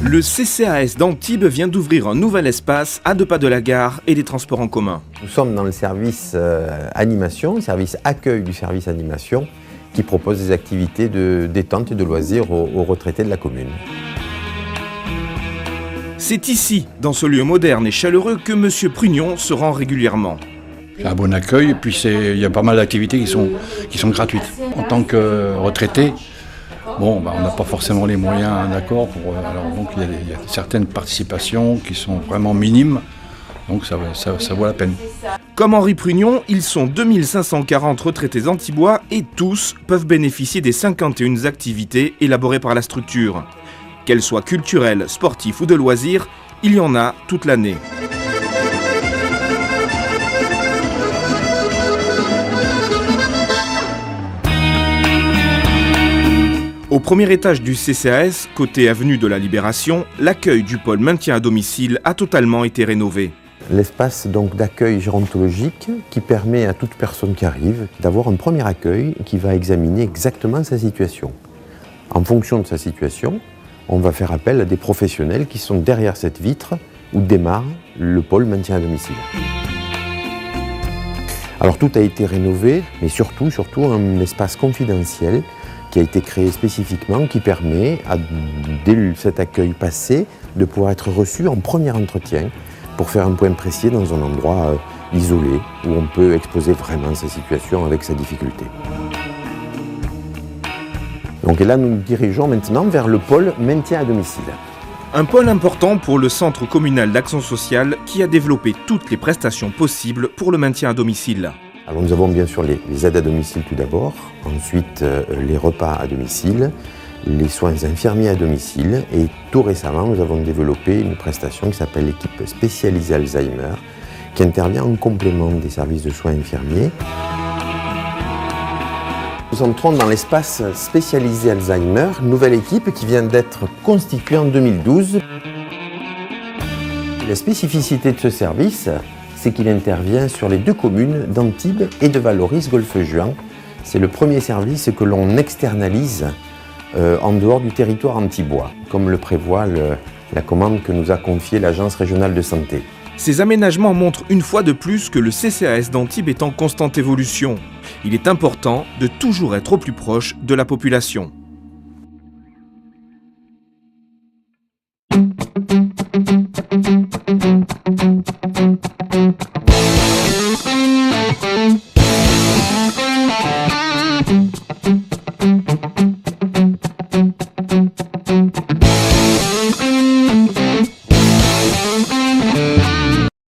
Le CCAS d'Antibes vient d'ouvrir un nouvel espace à 2 pas de la gare et des transports en commun. Nous sommes dans le service animation, service accueil du service animation, qui propose des activités de détente et de loisirs aux retraités de la commune. C'est ici, dans ce lieu moderne et chaleureux, que M. Prugnon se rend régulièrement. C'est un bon accueil et puis il y a pas mal d'activités qui sont gratuites. En tant que retraité, on n'a pas forcément les moyens d'accord. Donc il y a certaines participations qui sont vraiment minimes, donc ça vaut la peine. Comme Henri Prugnon, ils sont 2540 retraités antibois et tous peuvent bénéficier des 51 activités élaborées par la structure. Qu'elles soient culturelles, sportives ou de loisirs, il y en a toute l'année. Au premier étage du CCAS, côté avenue de la Libération, l'accueil du pôle maintien à domicile a totalement été rénové. L'espace donc d'accueil gérontologique qui permet à toute personne qui arrive d'avoir un premier accueil qui va examiner exactement sa situation. En fonction de sa situation, on va faire appel à des professionnels qui sont derrière cette vitre où démarre le pôle maintien à domicile. Alors tout a été rénové, mais surtout un espace confidentiel qui a été créé spécifiquement, qui permet, dès cet accueil passé, de pouvoir être reçu en premier entretien pour faire un point précis dans un endroit isolé où on peut exposer vraiment sa situation avec sa difficulté. Donc là, nous nous dirigeons maintenant vers le pôle maintien à domicile. Un pôle important pour le Centre communal d'action sociale qui a développé toutes les prestations possibles pour le maintien à domicile. Alors nous avons bien sûr les aides à domicile tout d'abord, ensuite les repas à domicile, les soins infirmiers à domicile et tout récemment nous avons développé une prestation qui s'appelle l'équipe spécialisée Alzheimer qui intervient en complément des services de soins infirmiers. Nous entrons dans l'espace spécialisé Alzheimer, nouvelle équipe qui vient d'être constituée en 2012. La spécificité de ce service, c'est qu'il intervient sur les 2 communes d'Antibes et de Vallauris-Golfe-Juan. C'est le premier service que l'on externalise en dehors du territoire antibois, comme le prévoit la commande que nous a confiée l'Agence régionale de santé. Ces aménagements montrent une fois de plus que le CCAS d'Antibes est en constante évolution. Il est important de toujours être au plus proche de la population.